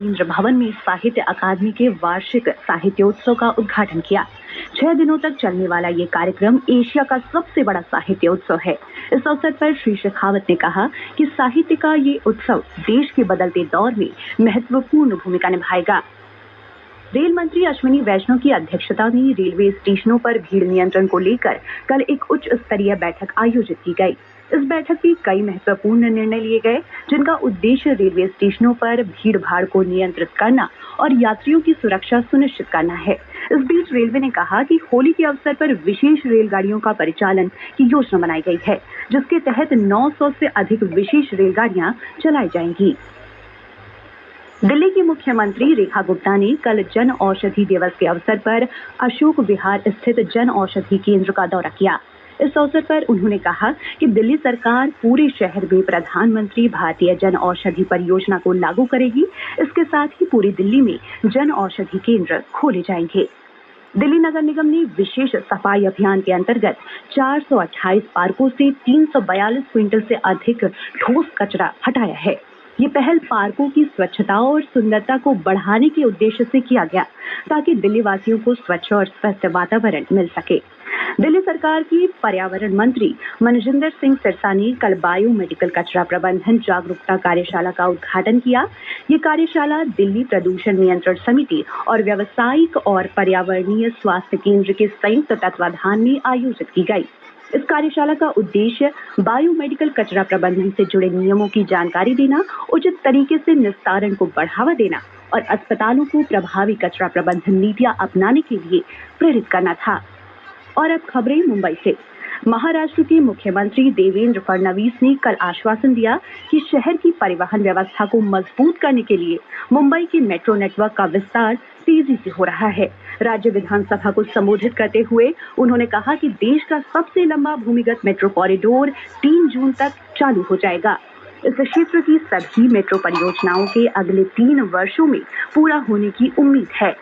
रविंद्र भवन में साहित्य अकादमी के वार्षिक साहित्योत्सव का उद्घाटन किया। 6 दिनों तक चलने वाला ये कार्यक्रम एशिया का सबसे बड़ा साहित्योत्सव है। इस अवसर पर श्री शेखावत ने कहा कि साहित्य का ये उत्सव देश के बदलते दौर में महत्वपूर्ण भूमिका निभाएगा। रेल मंत्री अश्विनी वैष्णव की अध्यक्षता में रेलवे स्टेशनों पर भीड़ नियंत्रण को लेकर कल एक उच्च स्तरीय बैठक आयोजित की गई। इस बैठक में कई महत्वपूर्ण निर्णय लिए गए, जिनका उद्देश्य रेलवे स्टेशनों पर भीड़ भाड़ को नियंत्रित करना और यात्रियों की सुरक्षा सुनिश्चित करना है। इस बीच रेलवे ने कहा कि होली के अवसर पर विशेष रेलगाड़ियों का परिचालन की योजना बनाई गई है, जिसके तहत 900 से अधिक विशेष रेलगाड़ियां चलाई जाएंगी। दिल्ली की मुख्यमंत्री रेखा गुप्ता ने कल जन औषधि दिवस के अवसर पर अशोक विहार स्थित जन औषधि केंद्र का दौरा किया। इस अवसर पर उन्होंने कहा कि दिल्ली सरकार पूरे शहर में प्रधानमंत्री भारतीय जन औषधि परियोजना को लागू करेगी। इसके साथ ही पूरी दिल्ली में जन औषधि केंद्र खोले जाएंगे। दिल्ली नगर निगम ने विशेष सफाई अभियान के अंतर्गत 428 पार्कों से 342 क्विंटल से अधिक ठोस कचरा हटाया है। ये पहल पार्कों की स्वच्छता और सुंदरता को बढ़ाने के उद्देश्य से किया गया, ताकि दिल्ली वासियों को स्वच्छ और स्वस्थ वातावरण मिल सके। दिल्ली सरकार की पर्यावरण मंत्री मनजिंदर सिंह सिरसा ने कल बायोमेडिकल कचरा प्रबंधन जागरूकता कार्यशाला का उद्घाटन किया। ये कार्यशाला दिल्ली प्रदूषण नियंत्रण समिति और व्यावसायिक और पर्यावरणीय स्वास्थ्य केंद्र के संयुक्त तत्वाधान में आयोजित की गई। इस कार्यशाला का उद्देश्य बायोमेडिकल कचरा प्रबंधन से जुड़े नियमों की जानकारी देना, उचित तरीके से निस्तारण को बढ़ावा देना और अस्पतालों को प्रभावी कचरा प्रबंधन नीतियां अपनाने के लिए प्रेरित करना था। और अब खबरें मुंबई से। महाराष्ट्र के मुख्यमंत्री देवेंद्र फडणवीस ने कल आश्वासन दिया कि शहर की परिवहन व्यवस्था को मजबूत करने के लिए मुंबई के मेट्रो नेटवर्क का विस्तार तेजी से हो रहा है। राज्य विधानसभा को संबोधित करते हुए उन्होंने कहा कि देश का सबसे लंबा भूमिगत मेट्रो कॉरिडोर 3 जून तक चालू हो जाएगा। इस क्षेत्र की सभी मेट्रो परियोजनाओं के अगले 3 वर्षों में पूरा होने की उम्मीद है।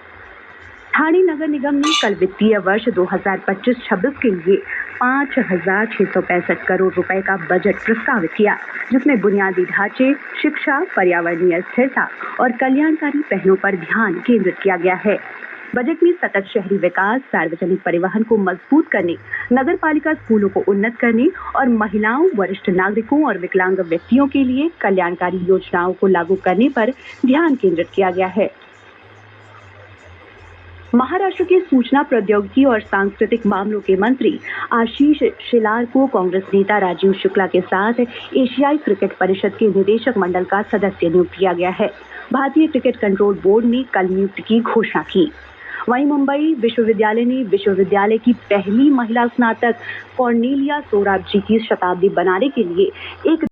ठाणे नगर निगम ने कल वित्तीय वर्ष 2025-26 के लिए 5,665 करोड़ रुपए का बजट प्रस्तावित किया, जिसमें बुनियादी ढांचे, शिक्षा, पर्यावरणीय स्थिरता और कल्याणकारी पहलों पर ध्यान केंद्रित किया गया है। बजट में सतत शहरी विकास, सार्वजनिक परिवहन को मजबूत करने, नगर पालिका स्कूलों को उन्नत करने और महिलाओं, वरिष्ठ नागरिकों और विकलांग व्यक्तियों के लिए कल्याणकारी योजनाओं को लागू करने पर ध्यान केंद्रित किया गया है। महाराष्ट्र के सूचना प्रौद्योगिकी और सांस्कृतिक मामलों के मंत्री आशीष शेलार को कांग्रेस नेता राजीव शुक्ला के साथ एशियाई क्रिकेट परिषद के निदेशक मंडल का सदस्य नियुक्त किया गया है। भारतीय क्रिकेट कंट्रोल बोर्ड ने कल नियुक्ति की घोषणा की। वहीं मुंबई विश्वविद्यालय ने विश्वविद्यालय की पहली महिला स्नातक कॉर्नेलिया सोराबजी की शताब्दी बनाने के लिए एक